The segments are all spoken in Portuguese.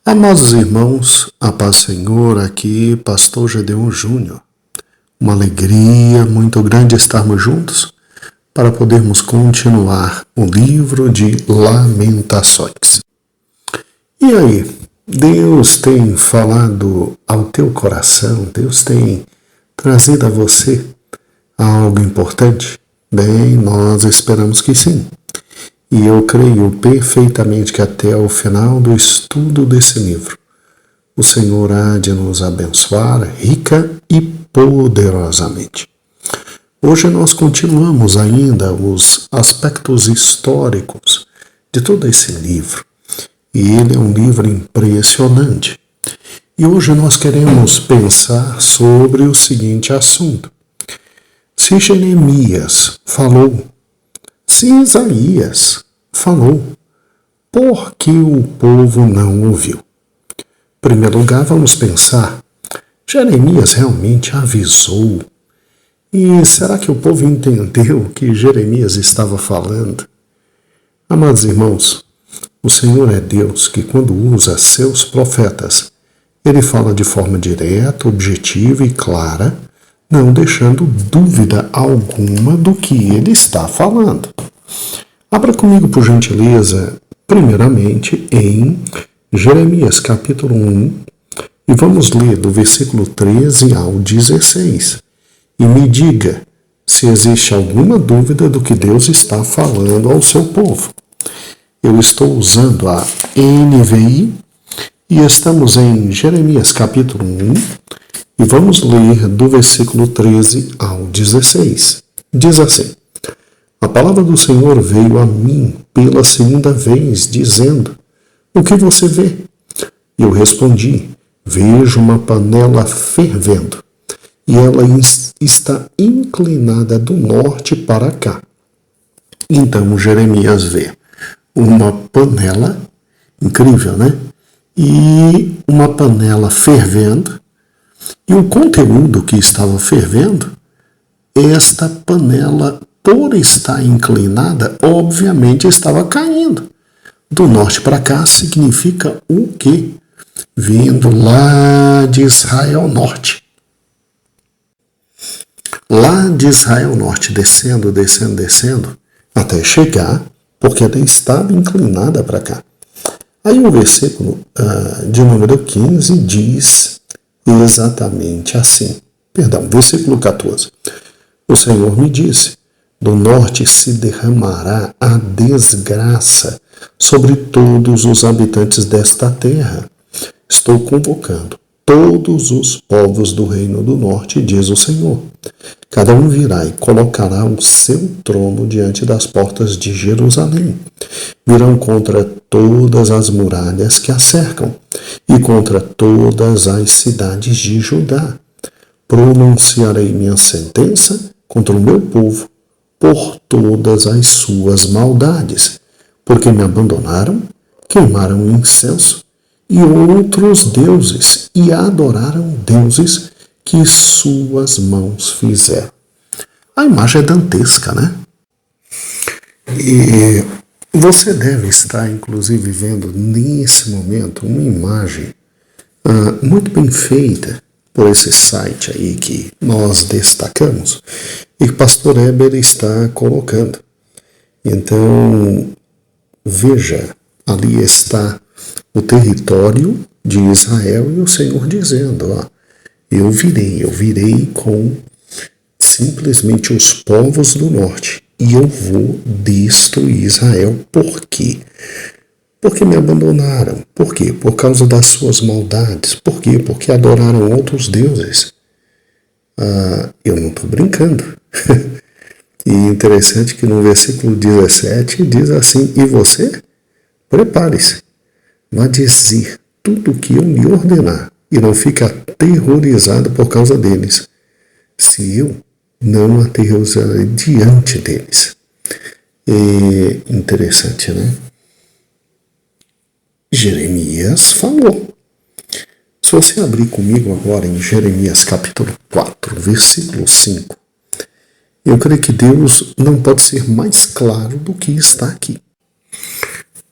Amados irmãos, a paz do Senhor, aqui Pastor Gedeon Júnior. Uma alegria muito grande estarmos juntos para podermos continuar o livro de Lamentações. E aí, Deus tem falado ao teu coração, Deus tem trazido a você algo importante? Bem, nós esperamos que sim. E eu creio perfeitamente que até o final do estudo desse livro, o Senhor há de nos abençoar rica e poderosamente. Hoje nós continuamos ainda os aspectos históricos de todo esse livro. E ele é um livro impressionante. E hoje nós queremos pensar sobre o seguinte assunto. Se Jeremias falou, se Isaías falou, por que o povo não ouviu? Em primeiro lugar, vamos pensar, Jeremias realmente avisou. E será que o povo entendeu o que Jeremias estava falando? Amados irmãos, o Senhor é Deus que quando usa seus profetas, ele fala de forma direta, objetiva e clara, não deixando dúvida alguma do que ele está falando. Abra comigo, por gentileza, primeiramente em Jeremias capítulo 1, e vamos ler do versículo 13 ao 16. E me diga se existe alguma dúvida do que Deus está falando ao seu povo. Eu estou usando a NVI e estamos em Jeremias capítulo 1, e vamos ler do versículo 13 ao 16. Diz assim: A palavra do Senhor veio a mim pela segunda vez, dizendo, o que você vê? Eu respondi, vejo uma panela fervendo, e ela está inclinada do norte para cá. Então Jeremias vê uma panela, incrível, né? E uma panela fervendo, e o conteúdo que estava fervendo, esta panela, por estar inclinada, obviamente estava caindo. Do norte para cá significa o quê? Vindo lá de Israel Norte. Lá de Israel Norte, descendo, até chegar, porque ela estava inclinada para cá. Aí o versículo de número 15 diz exatamente assim. Versículo 14. O Senhor me disse, do norte se derramará a desgraça sobre todos os habitantes desta terra. Estou convocando todos os povos do reino do norte, diz o Senhor. Cada um virá e colocará o seu trono diante das portas de Jerusalém. Virão contra todas as muralhas que a cercam e contra todas as cidades de Judá. Pronunciarei minha sentença contra o meu povo por todas as suas maldades, porque me abandonaram, queimaram incenso e outros deuses e adoraram deuses que suas mãos fizeram. A imagem é dantesca, né? E você deve estar, inclusive, vendo nesse momento uma imagem muito bem feita por esse site aí que nós destacamos e que o pastor Eber está colocando. Então, veja, ali está o território de Israel e o Senhor dizendo, eu virei com simplesmente os povos do norte e eu vou destruir Israel. Por quê? Porque me abandonaram. Por quê? Por causa das suas maldades. Por quê? Porque adoraram outros deuses. Eu não estou brincando. E interessante que no versículo 17 diz assim, e você? Prepare-se. Vá dizer tudo o que eu lhe ordenar e não fique aterrorizado por causa deles, se eu não aterrorizarei diante deles. Interessante, né? Jeremias falou. Se você abrir comigo agora em Jeremias capítulo 4, versículo 5, eu creio que Deus não pode ser mais claro do que está aqui.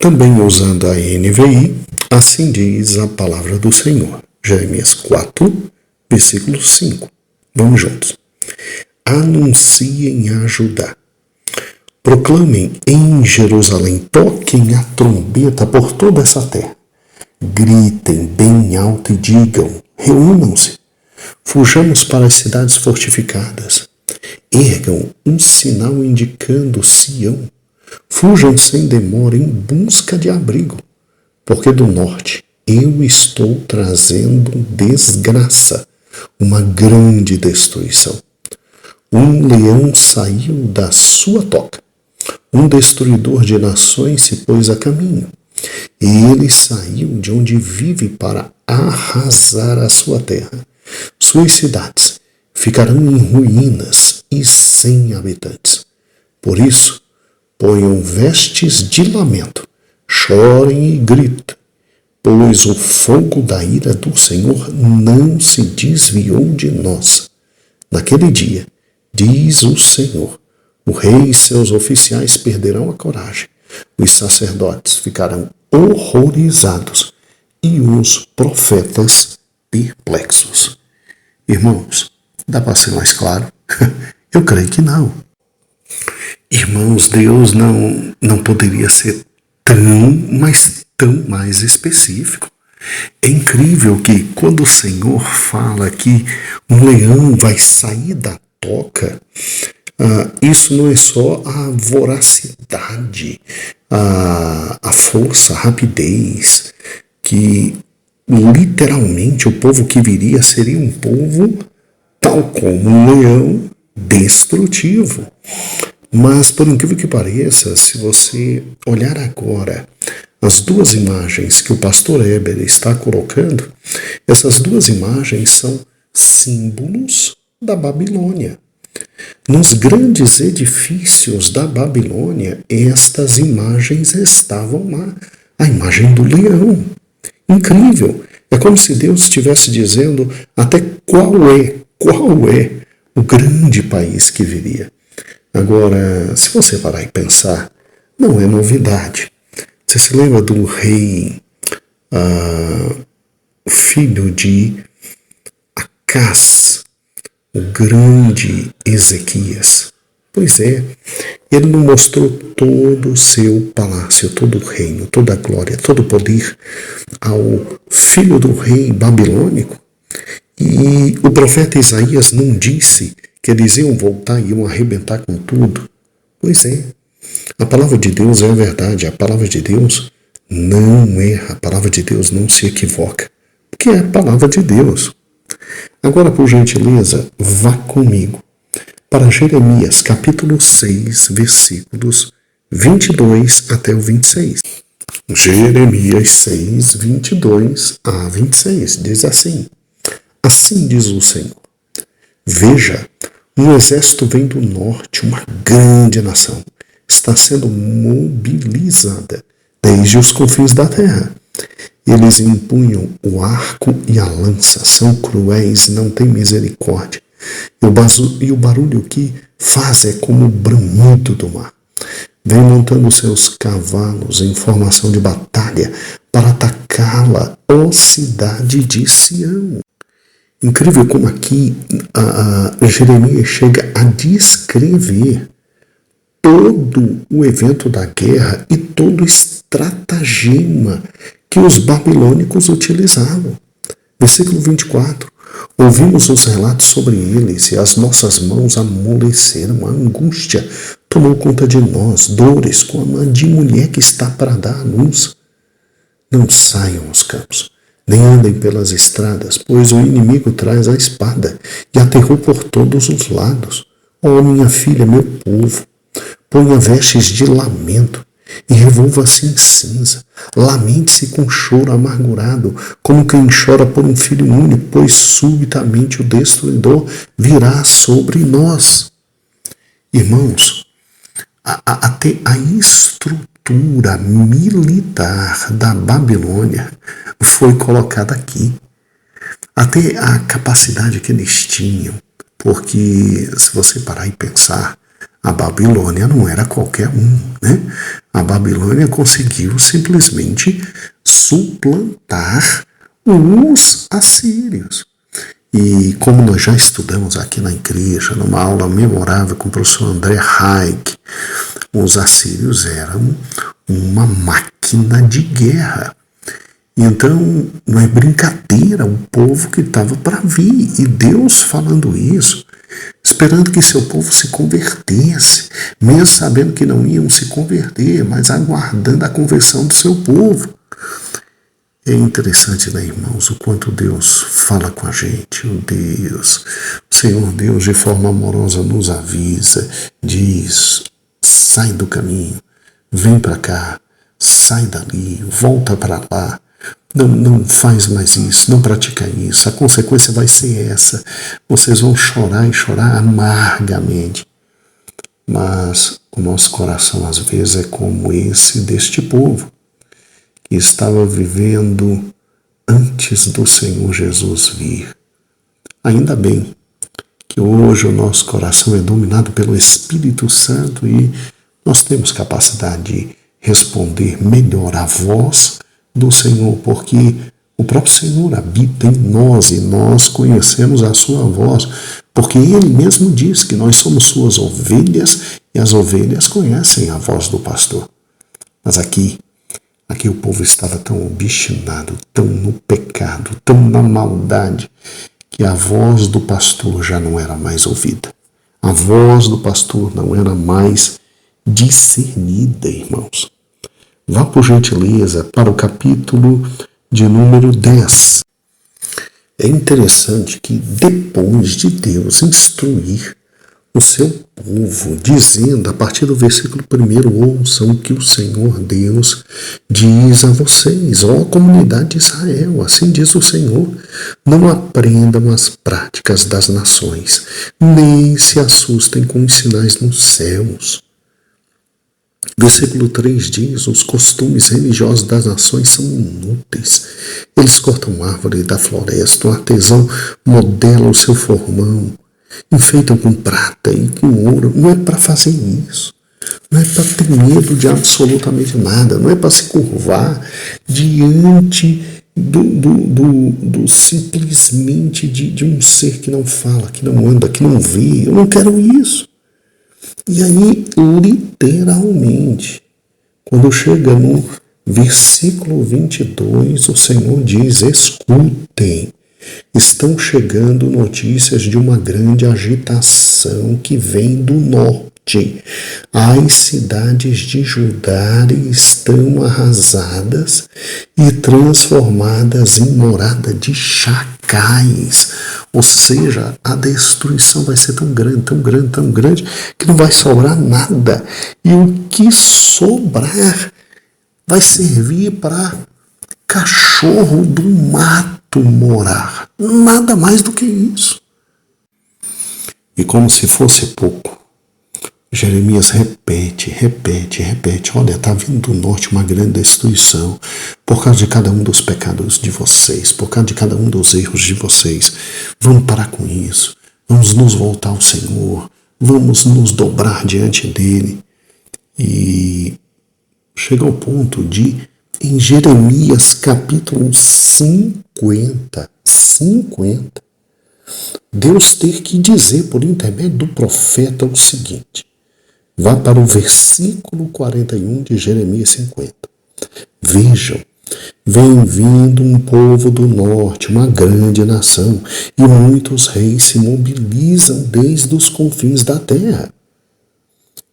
Também usando a NVI, assim diz a palavra do Senhor. Jeremias 4, versículo 5. Vamos juntos. Anunciem a Judá. Proclamem em Jerusalém, toquem a trombeta por toda essa terra. Gritem bem alto e digam, reúnam-se. Fujamos para as cidades fortificadas. Ergam um sinal indicando Sião. Fujam sem demora em busca de abrigo, porque do norte eu estou trazendo desgraça, uma grande destruição. Um leão saiu da sua toca, um destruidor de nações se pôs a caminho. Ele saiu de onde vive para arrasar a sua terra. Suas cidades ficarão em ruínas e sem habitantes. Por isso, ponham vestes de lamento, chorem e gritem, pois o fogo da ira do Senhor não se desviou de nós. Naquele dia, diz o Senhor, o rei e seus oficiais perderão a coragem, os sacerdotes ficarão horrorizados e os profetas perplexos. Irmãos, dá para ser mais claro? Eu creio que não. Irmãos, Deus não poderia ser mas tão mais específico. É incrível que quando o Senhor fala que um leão vai sair da toca, isso não é só a voracidade, a força, a rapidez, que literalmente o povo que viria seria um povo tal como um leão destrutivo. Mas, por incrível que pareça, se você olhar agora as duas imagens que o pastor Heber está colocando, essas duas imagens são símbolos da Babilônia. Nos grandes edifícios da Babilônia, estas imagens estavam lá. A imagem do leão. Incrível! É como se Deus estivesse dizendo até qual é o grande país que viria. Agora, se você parar e pensar, não é novidade. Você se lembra do rei, filho de Acás, o grande Ezequias? Pois é, ele não mostrou todo o seu palácio, todo o reino, toda a glória, todo o poder ao filho do rei babilônico? E o profeta Isaías não disse que eles iam voltar e iam arrebentar com tudo? Pois é, a palavra de Deus é a verdade, a palavra de Deus não erra, a palavra de Deus não se equivoca, porque é a palavra de Deus. Agora, por gentileza, vá comigo para Jeremias, capítulo 6, versículos 22 até o 26. Jeremias 6, 22 a 26, diz assim: Assim diz o Senhor, veja, um exército vem do norte, uma grande nação, está sendo mobilizada desde os confins da terra. Eles empunham o arco e a lança, são cruéis, não têm misericórdia. E o barulho que faz é como o bramido do mar. Vem montando seus cavalos em formação de batalha para atacá-la, ó cidade de Sião. Incrível como aqui Jeremias chega a descrever todo o evento da guerra e todo o estratagema que os babilônicos utilizavam. Versículo 24. Ouvimos os relatos sobre eles e as nossas mãos amoleceram, a angústia tomou conta de nós, dores como a de mulher que está para dar à luz. Não saiam aos campos, nem andem pelas estradas, pois o inimigo traz a espada e aterrou por todos os lados. Ó minha filha, meu povo, ponha vestes de lamento e revolva-se em cinza. Lamente-se com choro amargurado, como quem chora por um filho único, pois subitamente o destruidor virá sobre nós. Irmãos, até a estrutura militar da Babilônia foi colocada aqui. Até a capacidade que eles tinham, porque se você parar e pensar, a Babilônia não era qualquer um, né? A Babilônia conseguiu simplesmente suplantar os assírios. E como nós já estudamos aqui na igreja, numa aula memorável com o professor André Hayek, os assírios eram uma máquina de guerra. Então, não é brincadeira o povo que estava para vir. E Deus falando isso, esperando que seu povo se convertesse, mesmo sabendo que não iam se converter, mas aguardando a conversão do seu povo. É interessante, né, irmãos, o quanto Deus fala com a gente. O Senhor Deus, de forma amorosa, nos avisa, diz: sai do caminho, vem para cá, sai dali, volta para lá. Não faz mais isso, não pratica isso. A consequência vai ser essa. Vocês vão chorar e chorar amargamente. Mas o nosso coração, às vezes, é como esse deste povo, que estava vivendo antes do Senhor Jesus vir. Ainda bem que hoje o nosso coração é dominado pelo Espírito Santo e nós temos capacidade de responder melhor à voz do Senhor, porque o próprio Senhor habita em nós e nós conhecemos a sua voz, porque Ele mesmo diz que nós somos suas ovelhas e as ovelhas conhecem a voz do pastor. Mas aqui o povo estava tão obstinado, tão no pecado, tão na maldade, que a voz do pastor já não era mais ouvida. A voz do pastor não era mais discernida, irmãos. Vá, por gentileza, para o capítulo de número 10. É interessante que depois de Deus instruir o seu povo, dizendo, a partir do versículo 1, ouçam o que o Senhor Deus diz a vocês, ó comunidade de Israel, assim diz o Senhor, não aprendam as práticas das nações, nem se assustem com os sinais nos céus. Versículo 3 diz, os costumes religiosos das nações são inúteis. Eles cortam árvore da floresta, o artesão modela o seu formão, enfeitam com prata e com ouro. Não é para fazer isso. Não é para ter medo de absolutamente nada. Não é para se curvar diante do simplesmente de um ser que não fala, que não anda, que não vê. Eu não quero isso. E aí, literalmente, quando chega no versículo 22, o Senhor diz, escutem, estão chegando notícias de uma grande agitação que vem do norte. As cidades de Judá estão arrasadas e transformadas em morada de chacais. Ou seja, a destruição vai ser tão grande, tão grande, tão grande, que não vai sobrar nada. E o que sobrar vai servir para cachorro do mato morar. Nada mais do que isso. E como se fosse pouco, Jeremias repete. Olha, está vindo do norte uma grande destruição por causa de cada um dos pecados de vocês, por causa de cada um dos erros de vocês. Vamos parar com isso. Vamos nos voltar ao Senhor. Vamos nos dobrar diante dele. E chega ao ponto de, em Jeremias capítulo 50, Deus ter que dizer por intermédio do profeta o seguinte. Vá para o versículo 41 de Jeremias 50. Vejam, vem vindo um povo do norte, uma grande nação, e muitos reis se mobilizam desde os confins da terra.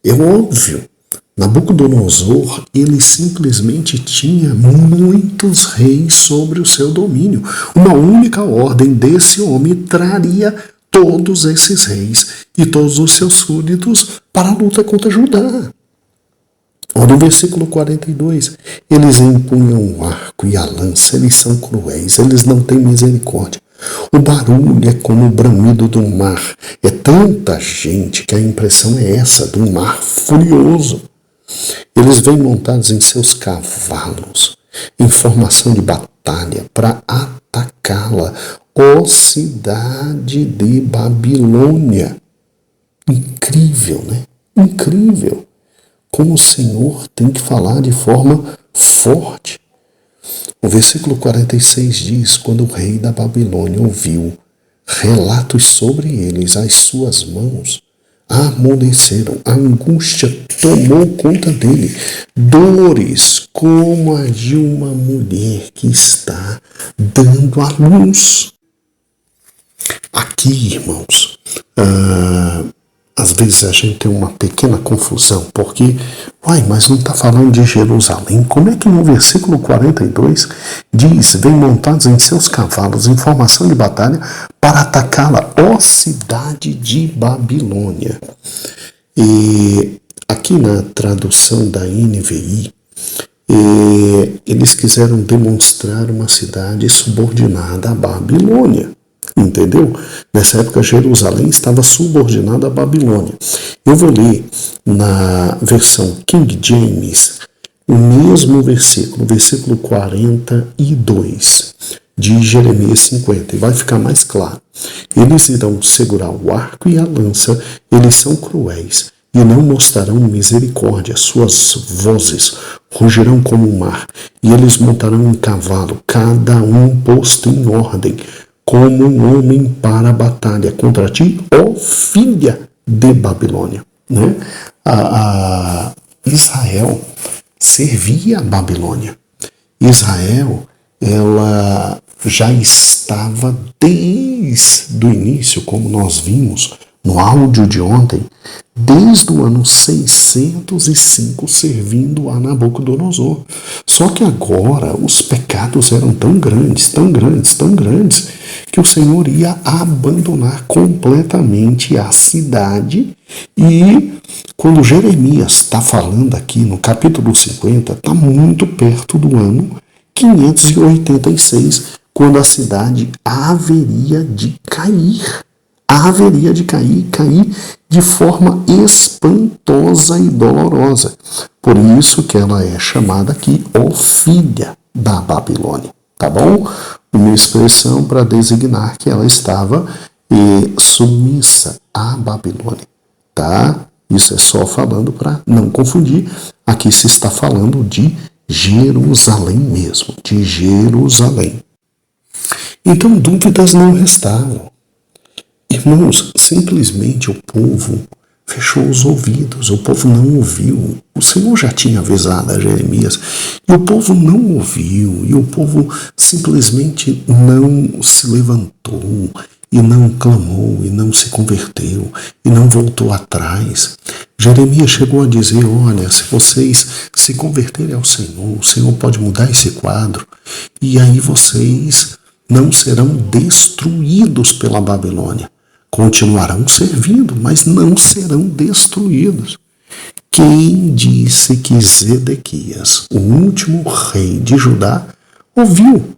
É óbvio, Nabucodonosor, ele simplesmente tinha muitos reis sobre o seu domínio. Uma única ordem desse homem traria todos esses reis e todos os seus súditos para a luta contra Judá. Olha o versículo 42. Eles empunham o arco e a lança, eles são cruéis, eles não têm misericórdia. O barulho é como o bramido do mar. É tanta gente que a impressão é essa, de um mar furioso. Eles vêm montados em seus cavalos, em formação de batalha, para atacá-la, ó cidade de Babilônia. Incrível, né? Incrível. como o Senhor tem que falar de forma forte. O versículo 46 diz: quando o rei da Babilônia ouviu relatos sobre eles, as suas mãos amoleceram, a angústia tomou conta dele, dores como a de uma mulher que está dando à luz. Aqui, irmãos, às vezes a gente tem uma pequena confusão, porque, mas não está falando de Jerusalém. Como é que no versículo 42 diz: vem montados em seus cavalos em formação de batalha para atacá-la, ó cidade de Babilônia? E aqui na tradução da NVI, eles quiseram demonstrar uma cidade subordinada à Babilônia. Entendeu? Nessa época, Jerusalém estava subordinada à Babilônia. Eu vou ler na versão King James o mesmo versículo, versículo 42 de Jeremias 50, e vai ficar mais claro. Eles irão segurar o arco e a lança, eles são cruéis e não mostrarão misericórdia. Suas vozes rugirão como o mar, e eles montarão em cavalo, cada um posto em ordem, como um homem para a batalha contra ti, ó filha de Babilônia. Né? Israel servia a Babilônia. Israel, ela já estava desde o início, como nós vimos no áudio de ontem, desde o ano 605 servindo a Nabucodonosor. Só que agora os pecados eram tão grandes, que o Senhor ia abandonar completamente a cidade. E quando Jeremias está falando aqui no capítulo 50, está muito perto do ano 586, quando a cidade haveria de cair. Cair de forma espantosa e dolorosa. Por isso que ela é chamada aqui, ó filha da Babilônia. Tá bom? Uma expressão para designar que ela estava submissa à Babilônia. Tá? Isso é só falando para não confundir. Aqui se está falando de Jerusalém mesmo, de Jerusalém. Então dúvidas não restavam. Irmãos, simplesmente o povo fechou os ouvidos, o povo não ouviu. O Senhor já tinha avisado a Jeremias, e o povo não ouviu, e o povo simplesmente não se levantou, e não clamou, e não se converteu, e não voltou atrás. Jeremias chegou a dizer: olha, se vocês se converterem ao Senhor, o Senhor pode mudar esse quadro, e aí vocês não serão destruídos pela Babilônia. Continuarão servindo, mas não serão destruídos. Quem disse que Zedequias, o último rei de Judá, ouviu?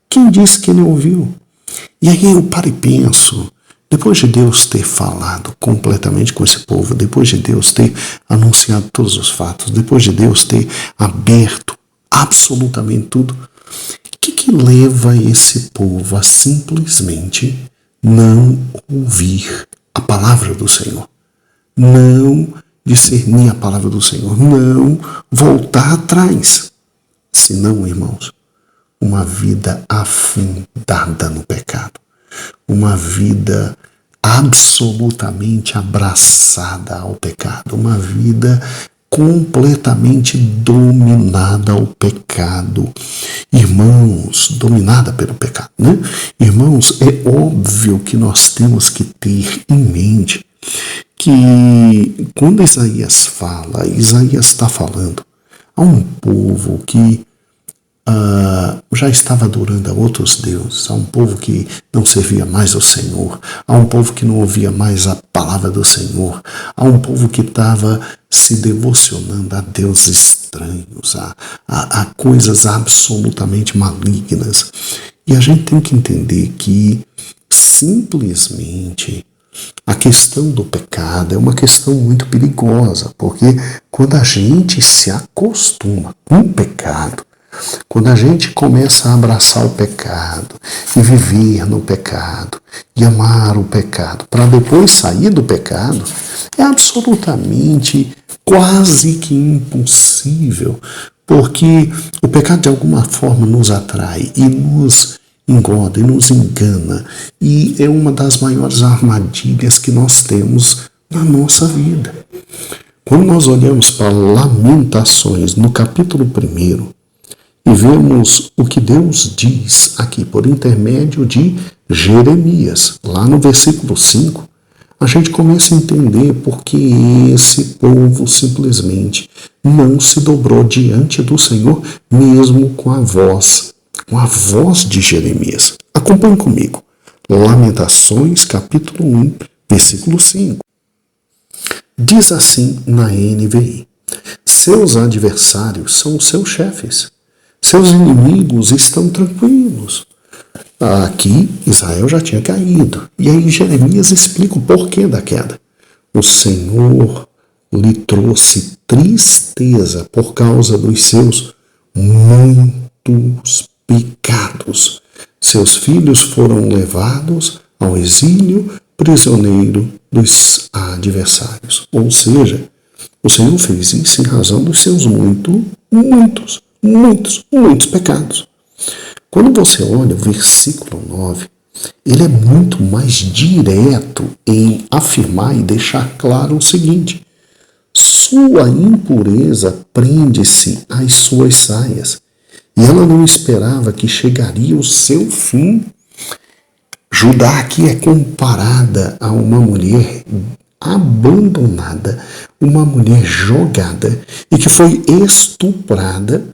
Quem disse que ele ouviu? E aí eu paro e penso, depois de Deus ter falado completamente com esse povo, depois de Deus ter anunciado todos os fatos, depois de Deus ter aberto absolutamente tudo, o que leva esse povo a simplesmente não ouvir a palavra do Senhor, não discernir a palavra do Senhor, não voltar atrás? Senão, irmãos, uma vida afundada no pecado, uma vida absolutamente abraçada ao pecado, uma vida completamente dominada ao pecado. Irmãos, dominada pelo pecado, né? Irmãos, é óbvio que nós temos que ter em mente que quando Isaías fala, Isaías está falando a um povo que já estava adorando a outros deuses, a um povo que não servia mais ao Senhor, a um povo que não ouvia mais a palavra do Senhor, a um povo que estava se devocionando a deuses estranhos, a coisas absolutamente malignas. E a gente tem que entender que simplesmente a questão do pecado é uma questão muito perigosa, porque quando a gente se acostuma com o pecado, quando a gente começa a abraçar o pecado e viver no pecado e amar o pecado para depois sair do pecado, é absolutamente quase que impossível, porque o pecado de alguma forma nos atrai e nos engorda e nos engana, e é uma das maiores armadilhas que nós temos na nossa vida. Quando nós olhamos para Lamentações, no capítulo 1, e vemos o que Deus diz aqui por intermédio de Jeremias, lá no versículo 5, a gente começa a entender porque esse povo simplesmente não se dobrou diante do Senhor, mesmo com a voz de Jeremias. Acompanhe comigo. Lamentações, capítulo 1, versículo 5. Diz assim na NVI: seus adversários são os seus chefes, seus inimigos estão tranquilos. Aqui Israel já tinha caído. E aí Jeremias explica o porquê da queda. O Senhor lhe trouxe tristeza por causa dos seus muitos pecados. Seus filhos foram levados ao exílio, prisioneiro dos adversários. Ou seja, o Senhor fez isso em razão dos seus muitos pecados. Quando você olha o versículo 9, ele é muito mais direto em afirmar e deixar claro o seguinte: sua impureza prende-se às suas saias, e ela não esperava que chegaria o seu fim. Judá aqui é comparada a uma mulher abandonada, uma mulher jogada e que foi estuprada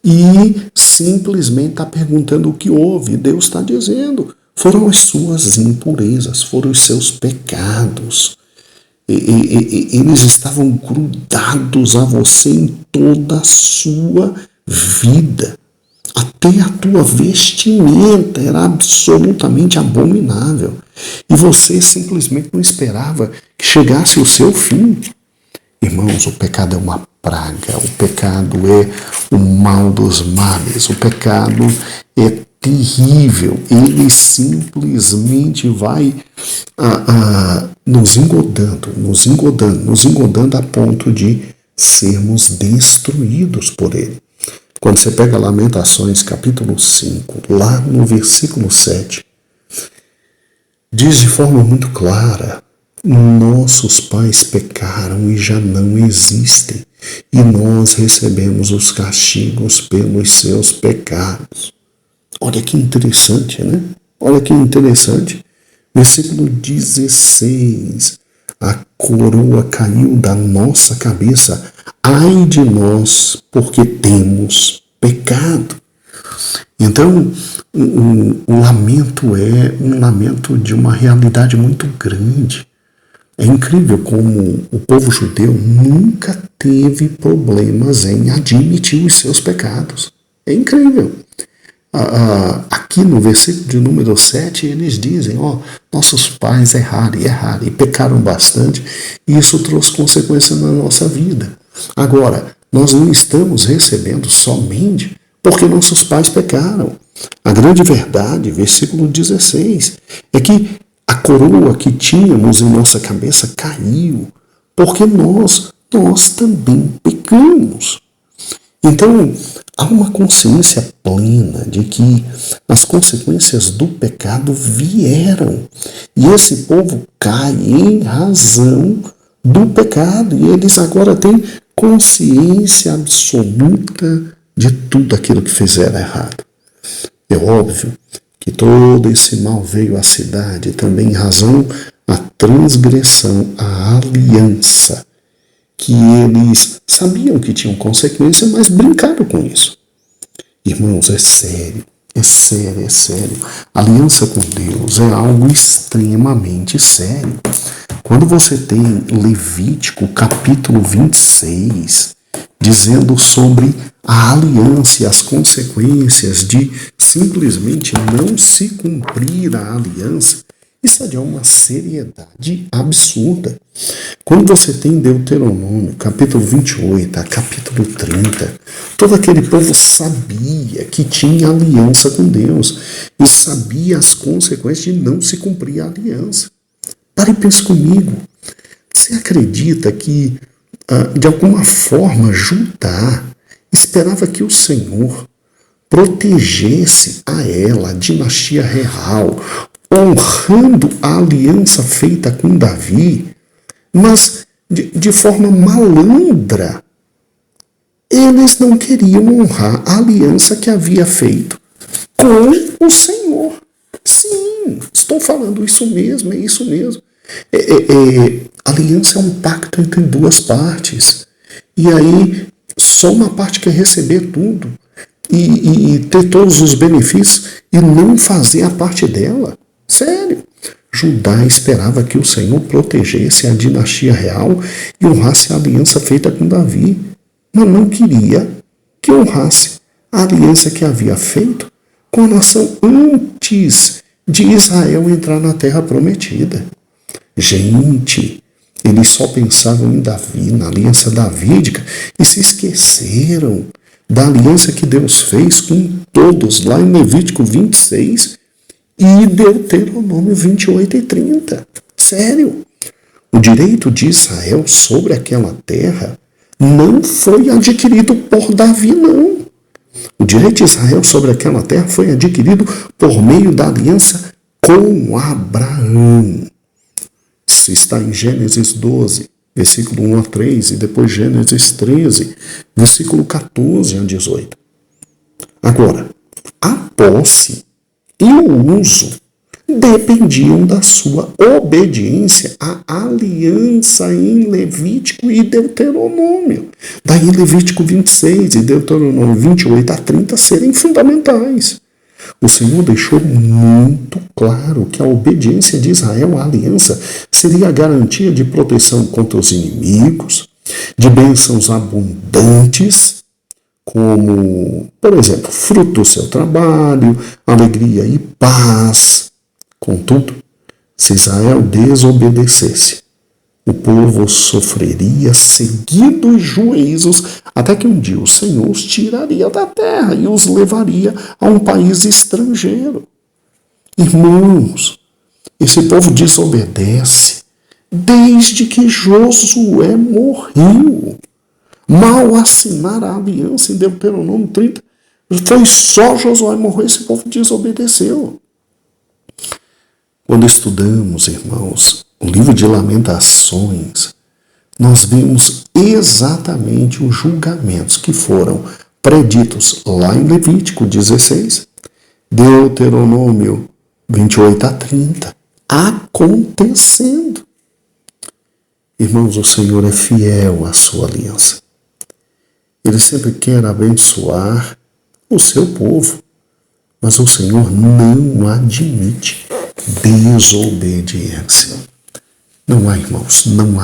e simplesmente está perguntando o que houve. Deus está dizendo: foram as suas impurezas, foram os seus pecados. Eles estavam grudados a você em toda a sua vida. Até a tua vestimenta era absolutamente abominável. E você simplesmente não esperava que chegasse o seu fim. Irmãos, o pecado é uma praga. O pecado é o mal dos males. O pecado é terrível. Ele simplesmente vai nos engodando a ponto de sermos destruídos por ele. Quando você pega Lamentações, capítulo 5, lá no versículo 7, diz de forma muito clara: nossos pais pecaram e já não existem, e nós recebemos os castigos pelos seus pecados. Olha que interessante, né? Olha que interessante. Versículo 16. A coroa caiu da nossa cabeça. Ai de nós, porque temos pecado. Então, o lamento é um lamento de uma realidade muito grande. É incrível como o povo judeu nunca teve problemas em admitir os seus pecados. É incrível. Aqui no versículo de número 7, eles dizem: nossos pais erraram e pecaram bastante, e isso trouxe consequências na nossa vida. Agora, nós não estamos recebendo somente porque nossos pais pecaram. A grande verdade, versículo 16, é que a coroa que tínhamos em nossa cabeça caiu, porque nós também pecamos. Então, há uma consciência plena de que as consequências do pecado vieram. E esse povo cai em razão do pecado. E eles agora têm consciência absoluta de tudo aquilo que fizeram errado. É óbvio que todo esse mal veio à cidade também em razão da transgressão à aliança, que eles sabiam que tinham consequência, mas brincaram com isso. Irmãos, é sério. A aliança com Deus é algo extremamente sério. Quando você tem Levítico, capítulo 26, dizendo sobre a aliança e as consequências de simplesmente não se cumprir a aliança, isso é de uma seriedade absurda. Quando você tem Deuteronômio, capítulo 28, capítulo 30, todo aquele povo sabia que tinha aliança com Deus e sabia as consequências de não se cumprir a aliança. Pare e pense comigo. Você acredita que de alguma forma, Judá esperava que o Senhor protegesse a ela, a dinastia real, honrando a aliança feita com Davi, mas de forma malandra. Eles não queriam honrar a aliança que havia feito com o Senhor. Sim, estou falando isso mesmo, é isso mesmo. Aliança é um pacto entre duas partes. E aí, só uma parte quer receber tudo e ter todos os benefícios e não fazer a parte dela. Sério. Judá esperava que o Senhor protegesse a dinastia real e honrasse a aliança feita com Davi, mas não queria que honrasse a aliança que havia feito com a nação antes de Israel entrar na terra prometida. Gente, eles só pensavam em Davi, na aliança davídica, e se esqueceram da aliança que Deus fez com todos, lá em Levítico 26 e Deuteronômio 28 e 30. Sério, o direito de Israel sobre aquela terra não foi adquirido por Davi, não. O direito de Israel sobre aquela terra foi adquirido por meio da aliança com Abraão. Isso está em Gênesis 12, versículo 1 a 3, e depois Gênesis 13, versículo 14 a 18. Agora, a posse e o uso dependiam da sua obediência à aliança em Levítico e Deuteronômio. Daí Levítico 26 e Deuteronômio 28 a 30 serem fundamentais. O Senhor deixou muito claro que a obediência de Israel à aliança seria a garantia de proteção contra os inimigos, de bênçãos abundantes, como, por exemplo, fruto do seu trabalho, alegria e paz. Contudo, se Israel desobedecesse, o povo sofreria seguidos juízos, até que um dia o Senhor os tiraria da terra e os levaria a um país estrangeiro. Irmãos, esse povo desobedece desde que Josué morreu. Mal assinar a aliança em Deuteronômio 30, foi só Josué morrer, esse povo desobedeceu. Quando estudamos, irmãos, o livro de Lamentações, nós vemos exatamente os julgamentos que foram preditos lá em Levítico 16, Deuteronômio 28 a 30, acontecendo. Irmãos, o Senhor é fiel à sua aliança. Ele sempre quer abençoar o seu povo, mas o Senhor não admite desobediência. Não há, irmãos, não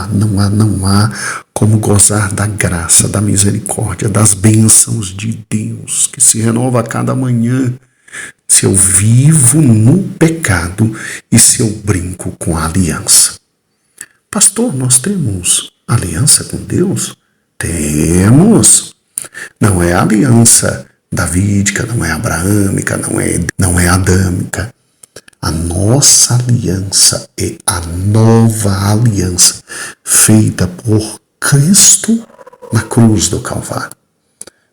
há como gozar da graça, da misericórdia, das bênçãos de Deus, que se renova a cada manhã, se eu vivo no pecado e se eu brinco com a aliança. Pastor, nós temos aliança com Deus? Temos. Não é aliança davídica, não é abraâmica, não é adâmica. A nossa aliança é a nova aliança feita por Cristo na cruz do Calvário.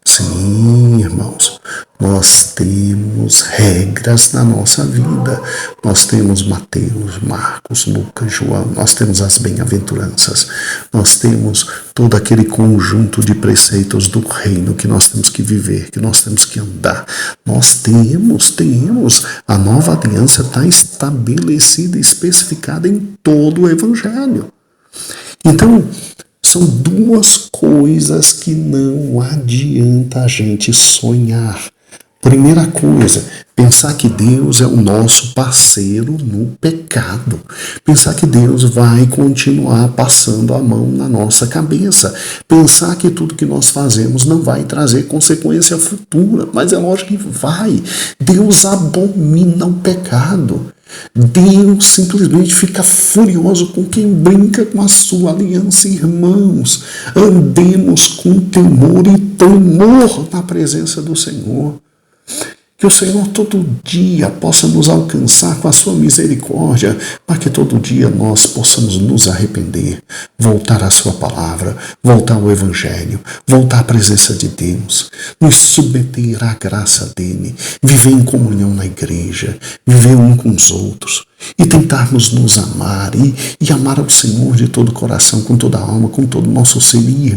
Sim, irmãos, nós temos regras na nossa vida. Nós temos Mateus, Marcos, Lucas, João. Nós temos as bem-aventuranças. Nós temos todo aquele conjunto de preceitos do reino que nós temos que viver, que nós temos que andar. Nós temos. A nova aliança está estabelecida e especificada em todo o Evangelho. Então, são duas coisas que não adianta a gente sonhar. Primeira coisa, pensar que Deus é o nosso parceiro no pecado. Pensar que Deus vai continuar passando a mão na nossa cabeça. Pensar que tudo que nós fazemos não vai trazer consequência futura. Mas é lógico que vai. Deus abomina o pecado. Deus simplesmente fica furioso com quem brinca com a sua aliança. Irmãos, andemos com temor e temor na presença do Senhor. Que o Senhor todo dia possa nos alcançar com a sua misericórdia, para que todo dia nós possamos nos arrepender, voltar à sua palavra, voltar ao Evangelho, voltar à presença de Deus, nos submeter à graça dele, viver em comunhão na igreja, viver um com os outros e tentarmos nos amar e amar ao Senhor de todo o coração, com toda a alma, com todo o nosso ser. E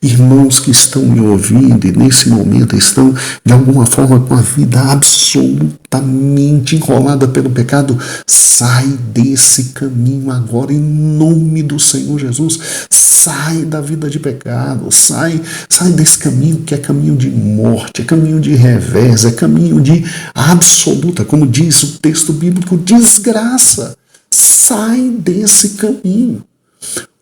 irmãos que estão me ouvindo e nesse momento estão de alguma forma com a vida absolutamente enrolada pelo pecado, sai desse caminho agora em nome do Senhor Jesus. Sai da vida de pecado, sai desse caminho que é caminho de morte, é caminho de revés, é caminho de absoluta, como diz o texto bíblico, desgraça. Sai desse caminho.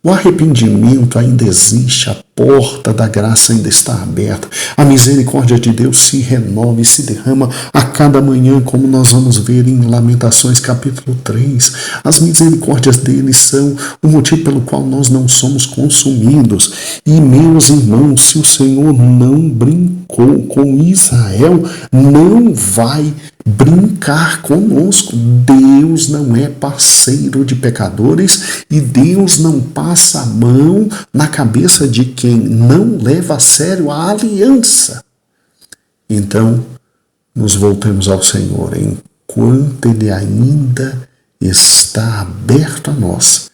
O arrependimento ainda existe, a porta da graça ainda está aberta. A misericórdia de Deus se renova e se derrama a cada manhã, como nós vamos ver em Lamentações capítulo 3. As misericórdias dele são o motivo pelo qual nós não somos consumidos. E, meus irmãos, se o Senhor não brincou com Israel, não vai brincar conosco. Deus não é parceiro de pecadores e Deus não passa a mão na cabeça de quem não leva a sério a aliança. Então, nos voltemos ao Senhor enquanto Ele ainda está aberto a nós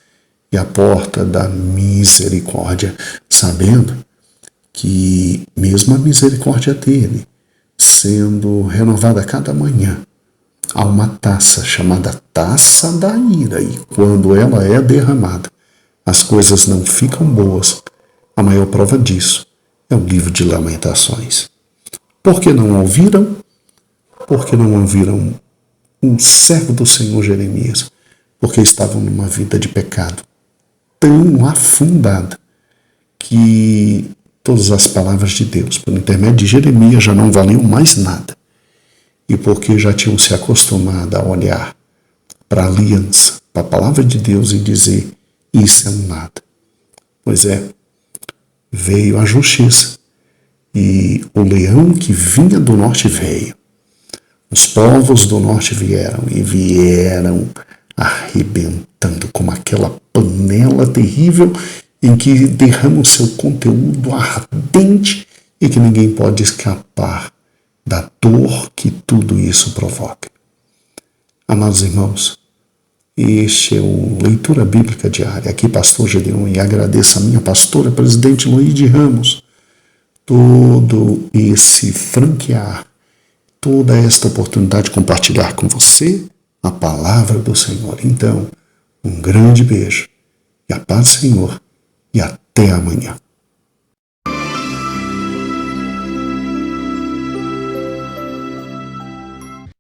e a porta da misericórdia, sabendo que mesmo a misericórdia dele sendo renovada a cada manhã, há uma taça chamada taça da ira, e quando ela é derramada, as coisas não ficam boas. A maior prova disso é o livro de Lamentações. Por que não ouviram? Porque não ouviram um servo do Senhor Jeremias, porque estavam numa vida de pecado tão afundada que todas as palavras de Deus, por intermédio de Jeremias, já não valiam mais nada. E porque já tinham se acostumado a olhar para a aliança, para a palavra de Deus e dizer, isso é um nada. Pois é, veio a justiça e o leão que vinha do norte veio. Os povos do norte vieram arrebentando como aquela panela terrível em que derrama o seu conteúdo ardente e que ninguém pode escapar da dor que tudo isso provoca. Amados irmãos, este é o Leitura Bíblica Diária. Aqui, Pastor Gedeon, e agradeço a minha pastora, presidente Loide Ramos, todo esse franquear, toda esta oportunidade de compartilhar com você a palavra do Senhor. Então, um grande beijo e a paz do Senhor. E até amanhã.